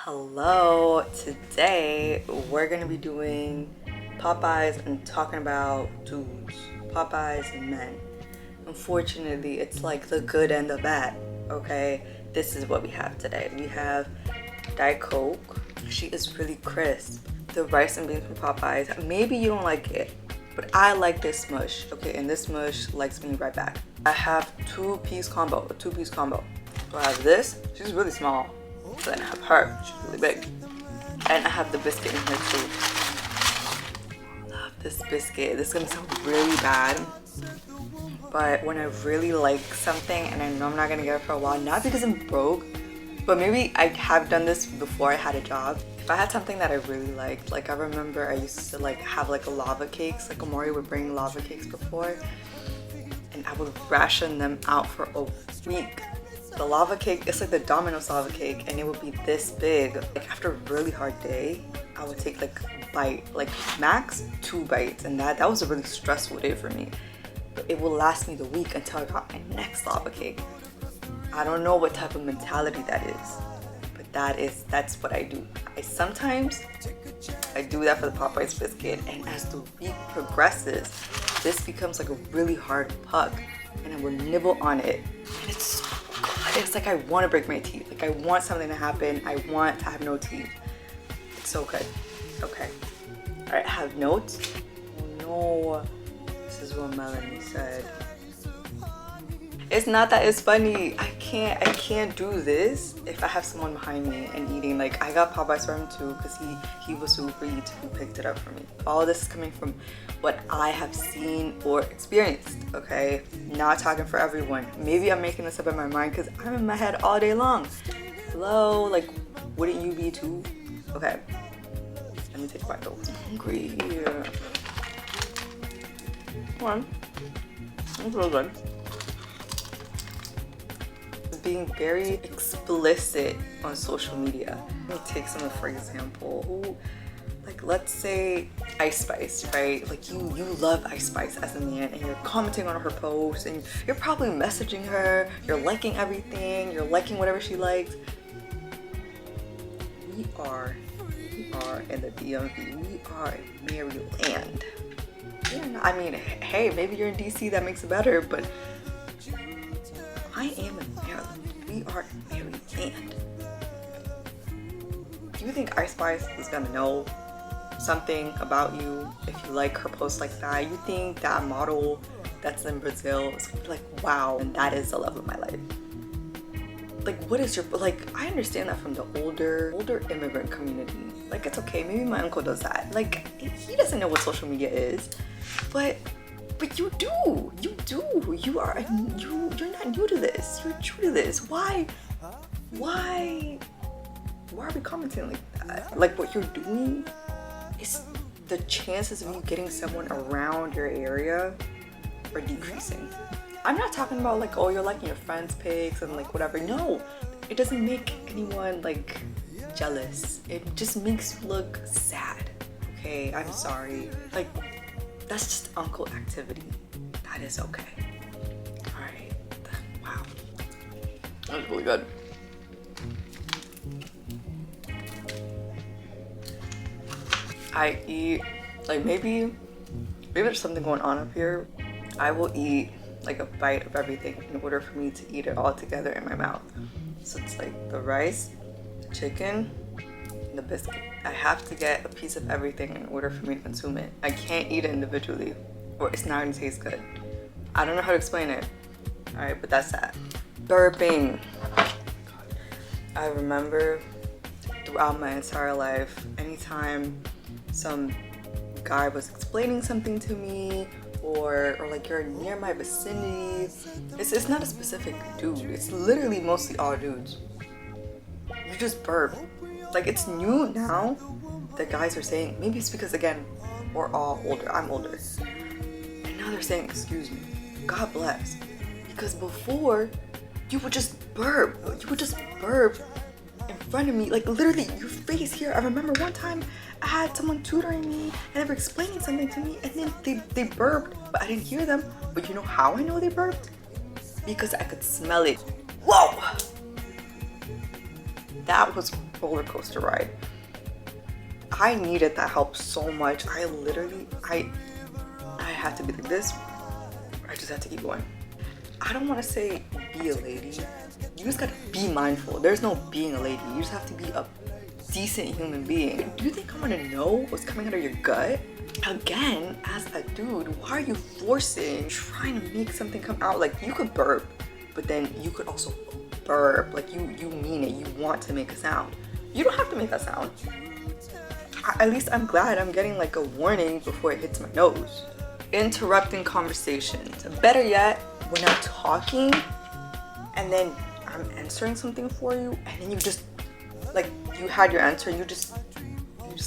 Hello, today we're gonna be doing Popeyes and talking about dudes, Popeyes and men. Unfortunately, it's like the good and the bad, okay? This is what we have today. We have Diet Coke. She is really crisp. The rice and beans from Popeyes, maybe you don't like it, but I like this mush, okay? And this mush likes me right back. I have a two-piece combo. So I have this, she's really small. Then I have her, she's really big. And I have the biscuit in here too. Love this biscuit. This is gonna sound really bad, but when I really like something and I know I'm not gonna get it for a while, not because I'm broke, but maybe I have done this before I had a job. If I had something that I really liked, like I remember I used to like have like lava cakes, like Amori would bring lava cakes before, and I would ration them out for a week. The lava cake, it's like the Domino's lava cake, and it would be this big. Like after a really hard day, I would take like a bite, like max 2 bites, and that was a really stressful day for me. But it will last me the week until I got my next lava cake. I don't know what type of mentality that is, but that's what I do. Sometimes I do that for the Popeyes biscuit, and as the week progresses, this becomes like a really hard puck, and I will nibble on it, and it's so good. It's like I want to break my teeth. Like I want something to happen. I want to have no teeth. It's so good. Okay. All right, have notes. Oh no, this is what Melanie said. It's not that it's funny. I can't do this if I have someone behind me and eating. Like I got Popeyes for him too because he was super eat who picked it up for me. All this is coming from what I have seen or experienced, okay? Not talking for everyone. Maybe I'm making this up in my mind because I'm in my head all day long. Hello, like wouldn't you be too? Okay, let me take a bite though. I'm hungry. Come on, it's real good. Being very explicit on social media. Let me take someone for example. Like let's say Ice Spice, right? Like you love Ice Spice as a man, and you're commenting on her posts, and you're probably messaging her, you're liking everything, you're liking whatever she likes. We are in the DMV. We are in Maryland. I mean, hey, maybe you're in DC, that makes it better, but I am in Maryland. We are in Maryland. Do you think Ice Spice is gonna know something about you if you like her posts like that? You think that model that's in Brazil is gonna be like, wow, and that is the love of my life? Like, what is your, like, I understand that from the older immigrant community. Like, it's okay, maybe my uncle does that. Like, he doesn't know what social media is, but you do. You're not new to this. You're true to this. Why are we commenting like that? Like what you're doing is the chances of you getting someone around your area are decreasing. I'm not talking about like, oh, you're liking your friends' pics and like whatever. No, it doesn't make anyone like jealous. It just makes you look sad. Okay, I'm sorry. Like, that's just uncle activity. That is okay. All right. Wow. That was really good. I eat, like maybe there's something going on up here. I will eat like a bite of everything in order for me to eat it all together in my mouth. So it's like the rice, the chicken, and the biscuit. I have to get a piece of everything in order for me to consume it. I can't eat it individually or it's not gonna taste good. I don't know how to explain it. All right, but that's that. Burping. I remember throughout my entire life, anytime some guy was explaining something to me or like you're near my vicinity, it's not a specific dude. It's literally mostly all dudes. You just burp. Like it's new now that guys are saying, maybe it's because again, we're all older, I'm older. And now they're saying, excuse me, God bless. Because before, you would just burp. You would just burp in front of me, like literally your face here. I remember one time I had someone tutoring me and they were explaining something to me and then they burped, but I didn't hear them. But you know how I know they burped? Because I could smell it. Whoa! That was roller coaster ride. I needed that help so much. I had to be like this. I just had to keep going. I don't want to say be a lady. You just gotta be mindful. There's no being a lady. You just have to be a decent human being. Do you think I'm gonna know what's coming out of your gut? Again, as a dude, why are you forcing, trying to make something come out? Like, you could burp, but then you could also burp. Like, you mean it. You want to make a sound. You don't have to make a sound. At least I'm glad I'm getting like a warning before it hits my nose. Interrupting conversations. Better yet, when I'm talking and then I'm answering something for you and then you just, like, you had your answer, you just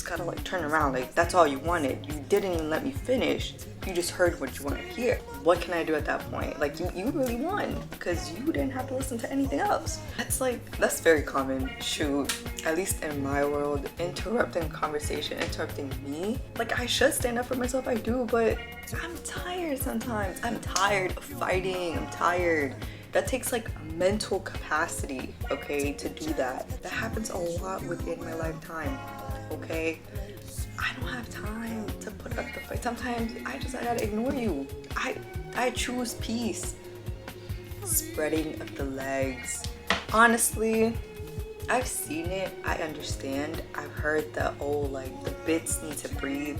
gotta like turn around, like that's all you wanted. You didn't even let me finish. You just heard what you wanted to hear. What can I do at that point? Like, you really won because you didn't have to listen to anything else. That's very common. Shoot, at least in my world, interrupting conversation, interrupting me. Like, I should stand up for myself, I do, but I'm tired sometimes. I'm tired of fighting. I'm tired. That takes like mental capacity, okay, to do that. That happens a lot within my lifetime, okay? I don't have time to put up the fight. Sometimes I gotta ignore you. I choose peace. Spreading of the legs. Honestly, I've seen it. I understand. I've heard that, oh, like the bits need to breathe.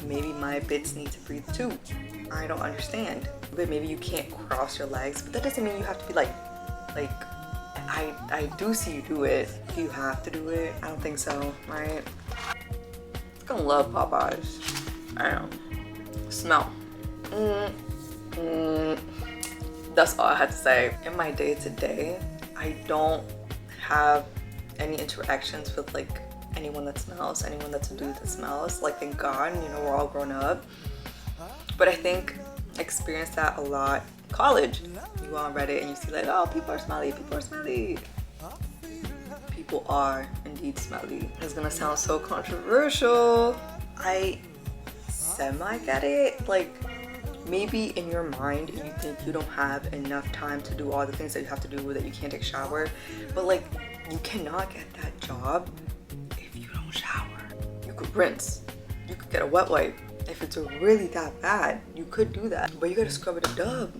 Maybe my bits need to breathe too. I don't understand. But maybe you can't cross your legs, but that doesn't mean you have to be like I do see you do it. Do you have to do it? I don't think so, right? I'm gonna love Popeyes. I know. Smell. That's all I had to say. In my day-to-day, I don't have any interactions with like anyone that smells, anyone that's a dude that smells. Like, thank God, you know, we're all grown up. But I think I experienced that a lot in college. You go on Reddit and you see like, oh, people are smelly, people are smelly. People are indeed smelly. It's gonna sound so controversial. I semi-get it. Like, maybe in your mind you think you don't have enough time to do all the things that you have to do, that you can't take a shower. But like, you cannot get that job if you don't shower. You could rinse. You could get a wet wipe. If it's really that bad, you could do that. But you gotta scrub it a dub.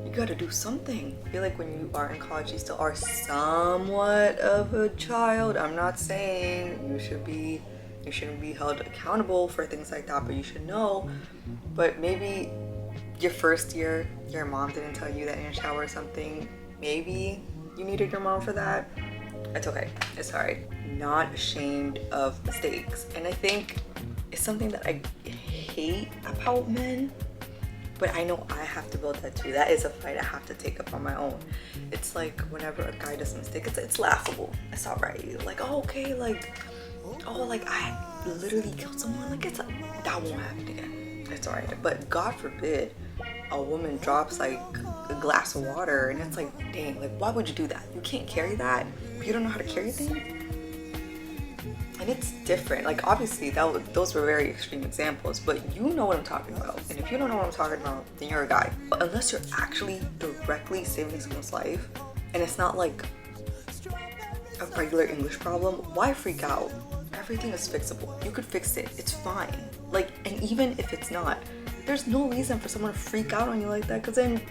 You gotta do something. I feel like when you are in college, you still are somewhat of a child. I'm not saying you shouldn't be held accountable for things like that, but you should know. But maybe your first year, your mom didn't tell you that in your shower or something. Maybe you needed your mom for that. It's okay. It's alright. Not ashamed of mistakes. And I think it's something that I hate about men, but I know I have to build that too. That is a fight I have to take up on my own. It's like whenever a guy does a mistake, it's laughable. It's alright. Like, oh, okay, like, oh, like I literally killed someone. Like, that won't happen again. It's alright. But God forbid a woman drops like a glass of water and it's like, dang, like why would you do that? You can't carry that. You don't know how to carry things. And it's different. Like, obviously those were very extreme examples, but you know what I'm talking about. And if you don't know what I'm talking about, then you're a guy. But unless you're actually directly saving someone's life, and it's not like a regular English problem, why freak out? Everything is fixable. You could fix it. It's fine. Like, and even if it's not, there's no reason for someone to freak out on you like that, because then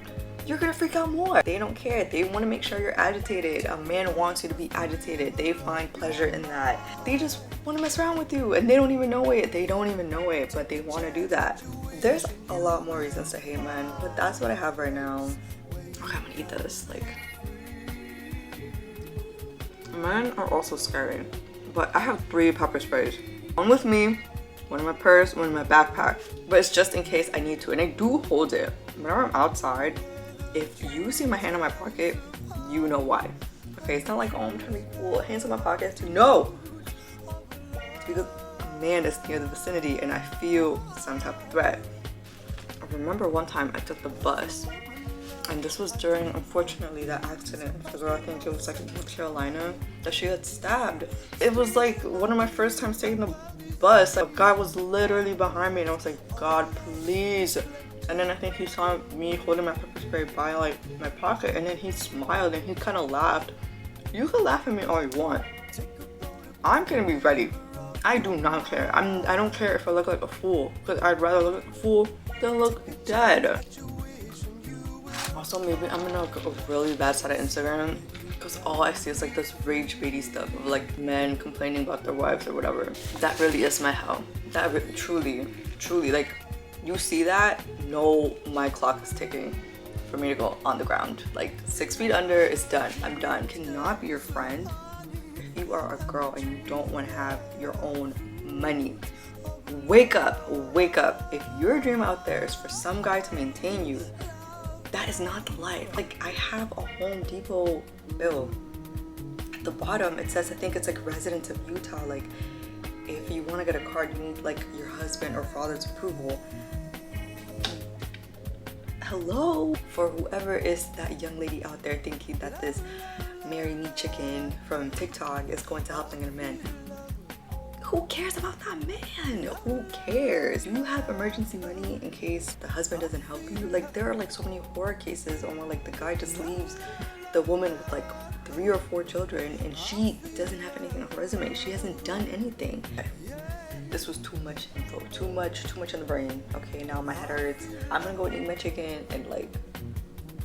you're gonna freak out more. They don't care. They want to make sure you're agitated. A man wants you to be agitated. They find pleasure in that. They just want to mess around with you and they don't even know it. They don't even know it, but they want to do that. There's a lot more reasons to hate men, but that's what I have right now. Okay, I'm gonna eat this. Like, men are also scary, but I have 3 pepper sprays. One with me, one in my purse, one in my backpack. But it's just in case I need to, and I do hold it. Whenever I'm outside, if you see my hand in my pocket, you know why. Okay, it's not like, oh, I'm trying to be cool, hands in my pocket. No! It's because a man is near the vicinity and I feel some type of threat. I remember one time I took the bus, and this was during, unfortunately, that accident. The girl, I think it was like in North Carolina, that she had stabbed. It was like one of my first times taking the bus. A guy was literally behind me and I was like, God, please. And then I think he saw me holding my pepper spray by like my pocket, and then he smiled and he kind of laughed. You can laugh at me all you want, I'm gonna be ready. I do not care. I don't care if I look like a fool, because I'd rather look like a fool than look dead. Also, maybe I'm gonna look a really bad side of Instagram, because all I see is like this rage baity stuff of like men complaining about their wives or whatever. That really is my hell. That truly, like, you see that, no, my clock is ticking for me to go on the ground. Like 6 feet under is done. I'm done. Cannot be your friend if you are a girl and you don't want to have your own money. Wake up, wake up. If your dream out there is for some guy to maintain you, that is not the life. Like, I have a Home Depot bill. At the bottom, it says, I think it's like residents of Utah, like, if you want to get a card, you need like your husband or father's approval. Hello? For whoever is that young lady out there thinking that this Marry Me chicken from TikTok is going to help them get a man. Who cares about that man? Who cares? You have emergency money in case the husband doesn't help you. Like, there are like so many horror cases where like the guy just leaves the woman with like 3 or 4 children and she doesn't have anything on her resume. She hasn't done anything. This was too much info, too much in the brain. Okay, now my head hurts. I'm gonna go and eat my chicken and like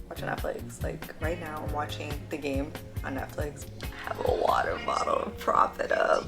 watch Netflix. Like right now I'm watching The Game on Netflix. I have a water bottle, prop it up.